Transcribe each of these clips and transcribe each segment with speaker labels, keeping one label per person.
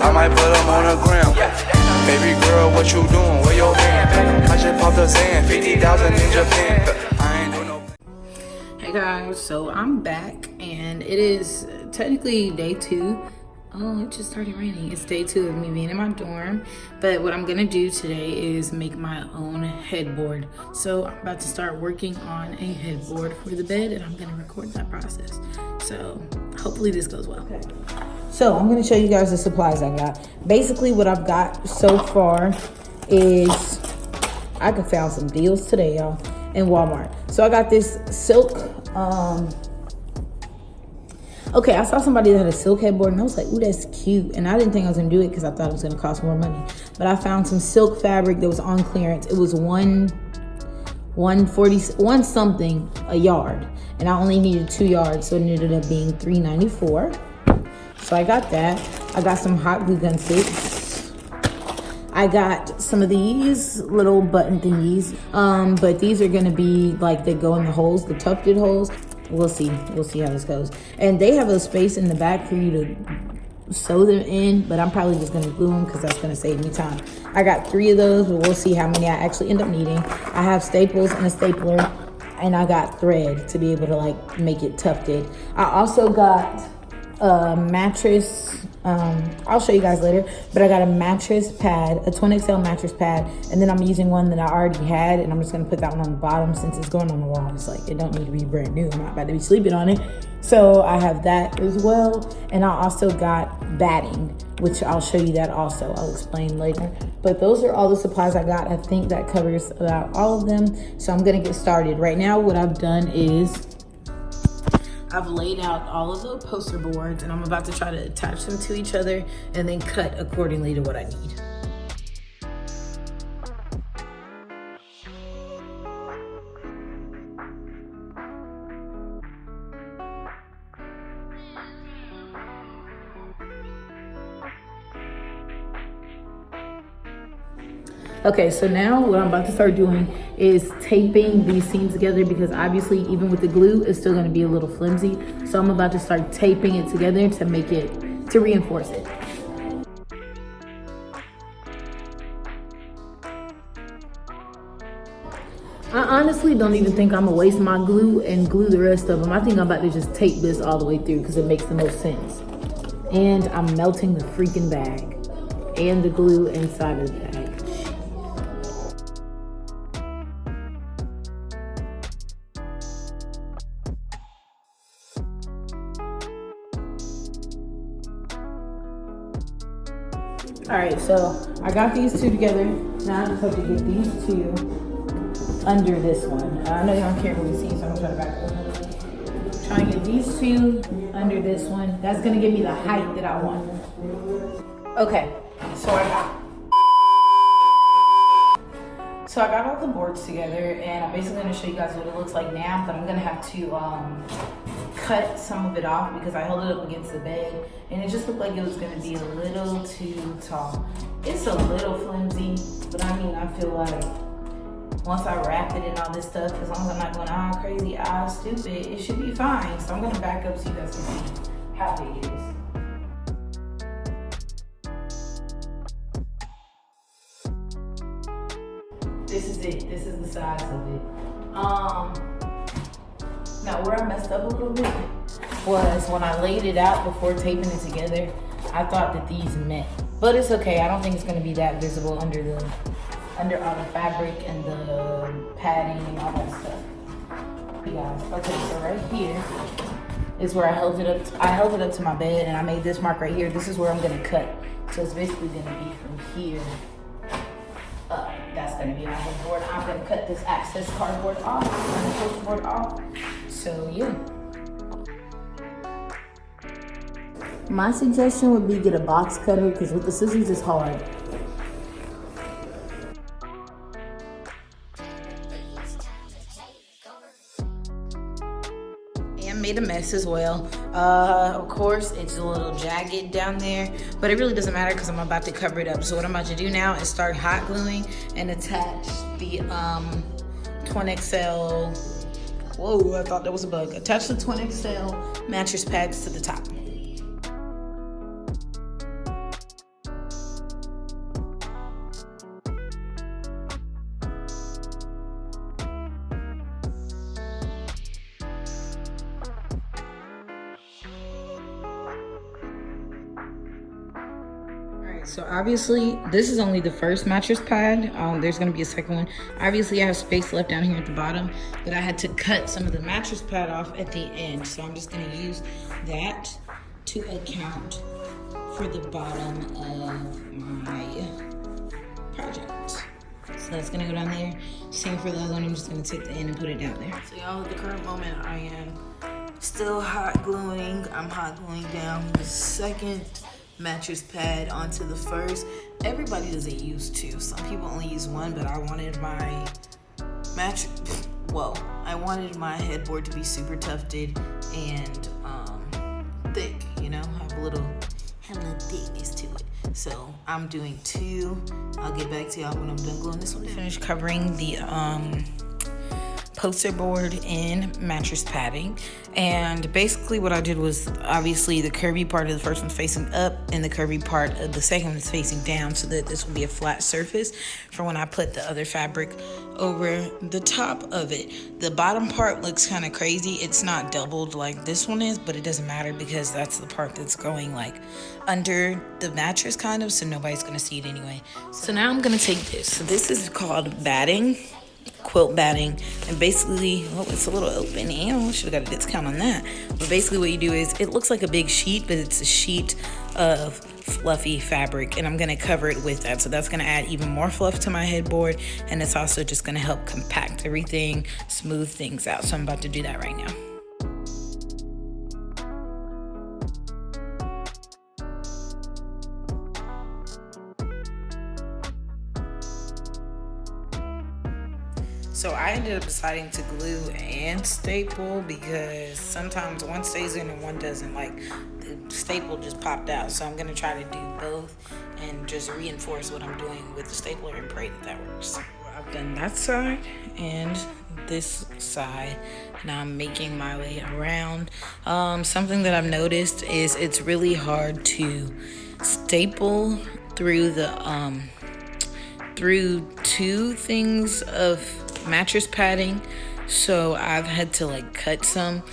Speaker 1: I might put them on the gram. Baby girl, what you doing? Where your man? I just popped a Zan, 50,000 in Japan. I ain't do no.
Speaker 2: Hey guys, so I'm back and it is technically day 2. Oh, it just started raining. It's day 2 of me being in my dorm. But what I'm gonna do today is make my own headboard. So I'm about to start working on a headboard for the bed and I'm gonna record that process. So hopefully this goes well. Okay. So I'm gonna show you guys the supplies I got. Basically what I've got so far is, I could found some deals today, y'all, in Walmart. So I got this silk, okay, I saw somebody that had a silk headboard and I was like, ooh, that's cute. And I didn't think I was gonna do it because I thought it was gonna cost more money. But I found some silk fabric that was on clearance. It was $140 something a yard. And I only needed 2 yards, so it ended up being $3.94. So I got that. I got some hot glue gun sticks. I got some of these little button thingies. But these are gonna be like, they go in the holes, the tufted holes. We'll see how this goes. And they have a space in the back for you to sew them in, but I'm probably just gonna glue them because that's gonna save me time. I got 3 of those, but we'll see how many I actually end up needing. I have staples and a stapler, and I got thread to be able to like make it tufted. I also got a mattress, I'll show you guys later, but I got a mattress pad, a twin XL mattress pad, and then I'm using one that I already had, and I'm just gonna put that one on the bottom since it's going on the wall. It's like, it don't need to be brand new. I'm not about to be sleeping on it. So I have that as well. And I also got batting, which I'll show you that also. I'll explain later. But those are all the supplies I got. I think that covers about all of them. So I'm gonna get started. Right now, what I've done is I've laid out all of the poster boards and I'm about to try to attach them to each other and then cut accordingly to what I need. Okay, so now what I'm about to start doing is taping these seams together because obviously even with the glue, it's still gonna be a little flimsy. So I'm about to start taping it together to make it, to reinforce it. I honestly don't even think I'm gonna waste my glue and glue the rest of them. I think I'm about to just tape this all the way through because it makes the most sense. And I'm melting the freaking bag and the glue inside of the bag. All right, so I got these 2 together. Now I just have to get these 2 under this one. I know y'all can't really see, so I'm gonna try to back up. Trying to get these 2 under this one. That's gonna give me the height that I want. Okay, so I got all the boards together, and I'm basically gonna show you guys what it looks like now, but I'm gonna have to cut some of it off because I held it up against the bed and it just looked like it was gonna be a little too tall. It's a little flimsy, but I mean, I feel like once I wrap it and all this stuff, as long as I'm not going all crazy, stupid, it should be fine. So I'm gonna back up so you guys can see how big it is. This is it, this is the size of it. Now where I messed up a little bit was when I laid it out before taping it together, I thought that these met. But it's okay, I don't think it's gonna be that visible under all the fabric and the padding and all that stuff. You guys, okay, so right here is where I held it up to my bed and I made this mark right here. This is where I'm gonna cut. So it's basically gonna be from here up. That's gonna be my headboard. I'm gonna cut this access cardboard off and the poster board off. So yeah. My suggestion would be get a box cutter because with the scissors it's hard. And made a mess as well. Of course, it's a little jagged down there, but it really doesn't matter because I'm about to cover it up. So what I'm about to do now is start hot gluing and attach the Twin XL. Whoa, I thought that was a bug. Attach the Twin XL mattress pads to the top. So obviously, this is only the first mattress pad. There's gonna be a second one. Obviously, I have space left down here at the bottom, but I had to cut some of the mattress pad off at the end. So I'm just gonna use that to account for the bottom of my project. So that's gonna go down there. Same for the other one, I'm just gonna take the end and put it down there. So y'all, at the current moment, I am still hot gluing. I'm hot gluing down the second mattress pad onto the first. Everybody doesn't use two. Some people only use one, but I wanted my I wanted my headboard to be super tufted and thick, you know, have a little thickness to it. So I'm doing two. I'll get back to y'all when I'm done gluing this one. Finished covering the poster board in mattress padding, and basically what I did was, obviously the curvy part of the first one's facing up and the curvy part of the second one is facing down, so that this will be a flat surface for when I put the other fabric over the top of it. The bottom part looks kind of crazy. It's not doubled like this one is, but it doesn't matter because that's the part that's going like under the mattress kind of, so nobody's gonna see it anyway. So now I'm gonna take this. So this is called batting. Quilt batting, and basically, oh, it's a little open. I should have got a discount on that. But basically what you do is, it looks like a big sheet, but it's a sheet of fluffy fabric, and I'm gonna cover it with that. So that's gonna add even more fluff to my headboard, and it's also just gonna help compact everything, smooth things out. So I'm about to do that right now. So I ended up deciding to glue and staple because sometimes one stays in and one doesn't. Like, the staple just popped out. So I'm gonna try to do both and just reinforce what I'm doing with the stapler and pray that works. I've done that side and this side. Now I'm making my way around. Something that I've noticed is it's really hard to staple through the through two things of mattress padding, so I've had to like cut some,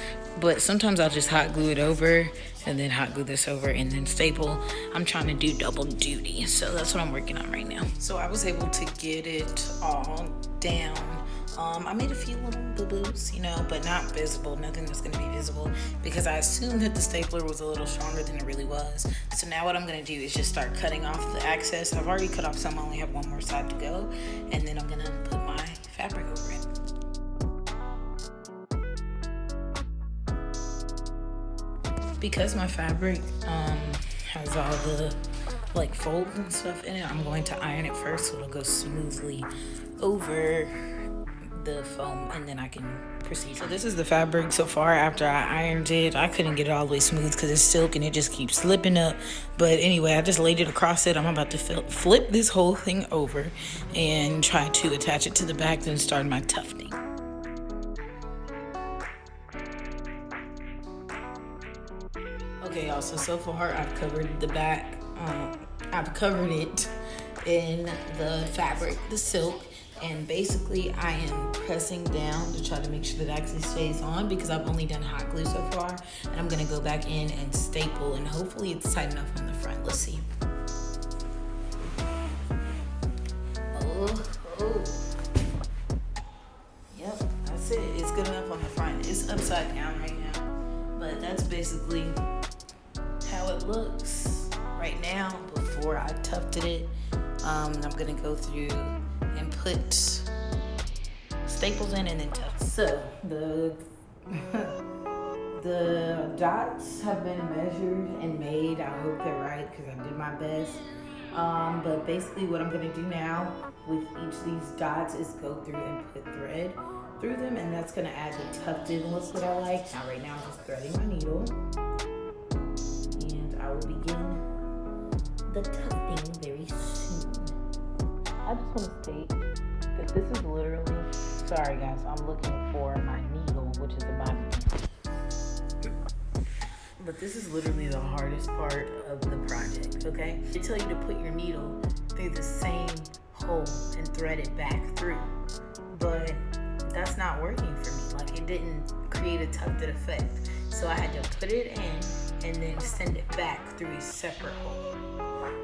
Speaker 2: but sometimes I'll just hot glue it over and then hot glue this over and then staple. I'm trying to do double duty, so that's what I'm working on right now. So I was able to get it all down. I made a few little boo-boos, you know, but not visible, nothing that's gonna be visible, because I assumed that the stapler was a little stronger than it really was. So now what I'm gonna do is just start cutting off the excess. I've already cut off some, I only have one more side to go, and then I'm gonna put my fabric over it. Because my fabric has all the like folds and stuff in it, I'm going to iron it first so it'll go smoothly over the foam, and then I can proceed. So this is the fabric so far after I ironed it. I couldn't get it all the way smooth because it's silk and it just keeps slipping up, but anyway, I just laid it across it. I'm about to flip this whole thing over and try to attach it to the back, then start my tufting. Okay, y'all, so far I've covered the back. I've covered it in the fabric, the silk, and basically I am pressing down to try to make sure that it actually stays on, because I've only done hot glue so far, and I'm gonna go back in and staple, and hopefully it's tight enough on the front. Let's see. Oh. Yep, that's it. It's good enough on the front. It's upside down right now, but that's basically how it looks right now before I tufted it. I'm gonna go through and put staples in and then tuft. So the dots have been measured and made. I hope they're right because I did my best. But basically what I'm gonna do now with each of these dots is go through and put thread through them, and that's gonna add the tufted look that I like. Now right now I'm just threading my needle, and I will begin the tufting very soon. I just want to state that this is literally, sorry guys, I'm looking for my needle, which is about, but this is literally the hardest part of the project, okay? They tell you to put your needle through the same hole and thread it back through, but that's not working for me. Like, it didn't create a tufted effect. So I had to put it in and then send it back through a separate hole.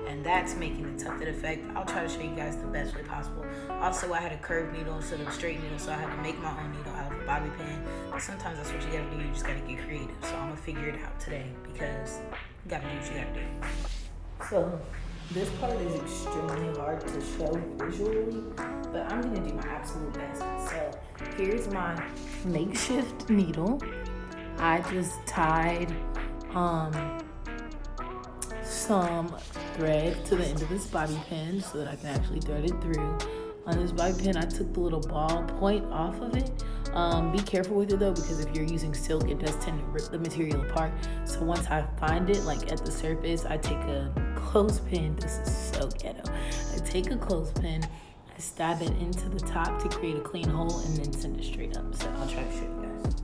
Speaker 2: and that's making the tufted effect. I'll try to show you guys the best way possible. Also, I had a curved needle instead of a straight needle, so I had to make my own needle out of a bobby pin. But sometimes that's what you gotta do, you just gotta get creative. So I'm gonna figure it out today because you gotta do what you gotta do. So this part is extremely hard to show visually, but I'm gonna do my absolute best. So here's my makeshift needle. I just tied some thread to the end of this bobby pin so that I can actually thread it through. On this bobby pin, I took the little ball point off of it. Be careful with it though, because if you're using silk, it does tend to rip the material apart. So once I find it, like at the surface, I take a clothespin. This is so ghetto. I take a clothespin, I stab it into the top to create a clean hole, and then send it straight up. So I'll try to show you guys.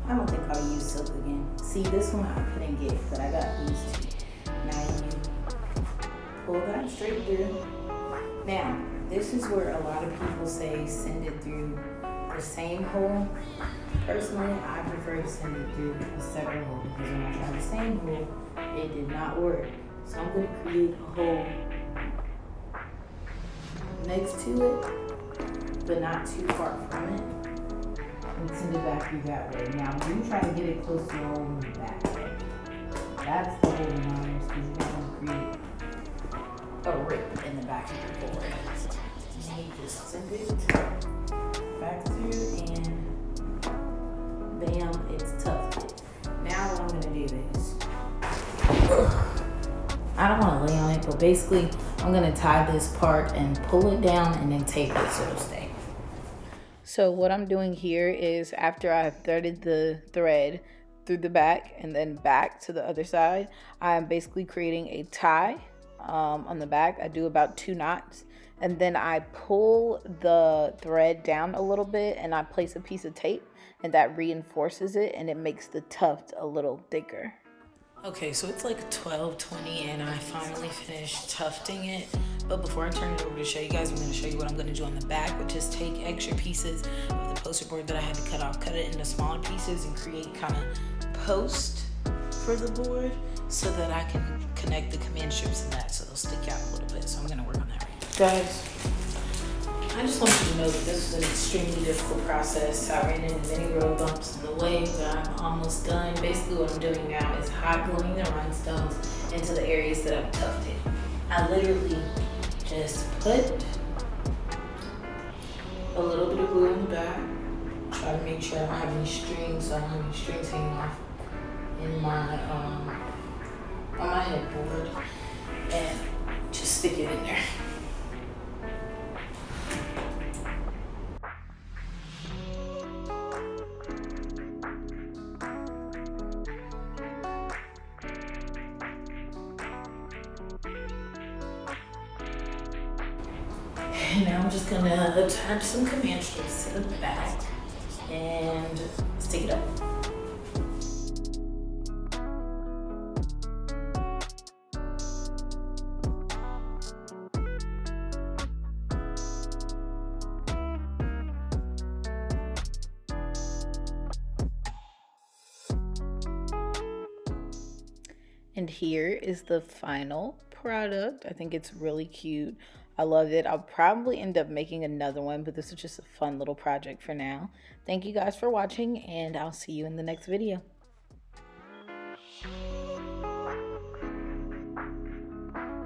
Speaker 2: I don't think I'll use silk again. See, this one I couldn't get, but I got these two. Now you pull that straight through. Now, this is where a lot of people say send it through the same hole. Personally, I prefer to send it through a separate hole because when I tried the same hole, it did not work. So I'm going to create a hole next to it, but not too far from it, and send it back through that way. Now, when you try to get it close to the hole in the back, that's the hole in ours because you're not going to create a rip in the back of your board. And you just send it back through and bam, it's tufted. Now what I'm gonna do is, I don't wanna lay on it, but basically I'm gonna tie this part and pull it down and then tape it so it'll stay. So what I'm doing here is after I've threaded the thread through the back and then back to the other side, I'm basically creating a tie on the back. I do about 2 knots, and then I pull the thread down a little bit and I place a piece of tape, and that reinforces it and it makes the tuft a little thicker. Okay, so it's like 12:20 and I finally finished tufting it. But before I turn it over to show you guys, I'm going to show you what I'm going to do on the back, which is take extra pieces of the poster board that I had to cut off, cut it into smaller pieces, and create kind of post for the board so that I can connect the command strips and that so they'll stick out a little bit. So I'm going to work on that right now. Guys, I just want you to know that this was an extremely difficult process. I ran into many road bumps in the way, but I'm almost done. Basically what I'm doing now is hot gluing the rhinestones into the areas that I've tufted. I literally just put a little bit of glue in the back, try to make sure I don't have any strings, so I don't have any strings hanging off in my on my headboard, and just stick it in there. And now I'm just gonna attach some command strips to the back and stick it up. And here is the final product. I think it's really cute. I love it. I'll probably end up making another one, but this is just a fun little project for now. Thank you guys for watching, and I'll see you in the next video.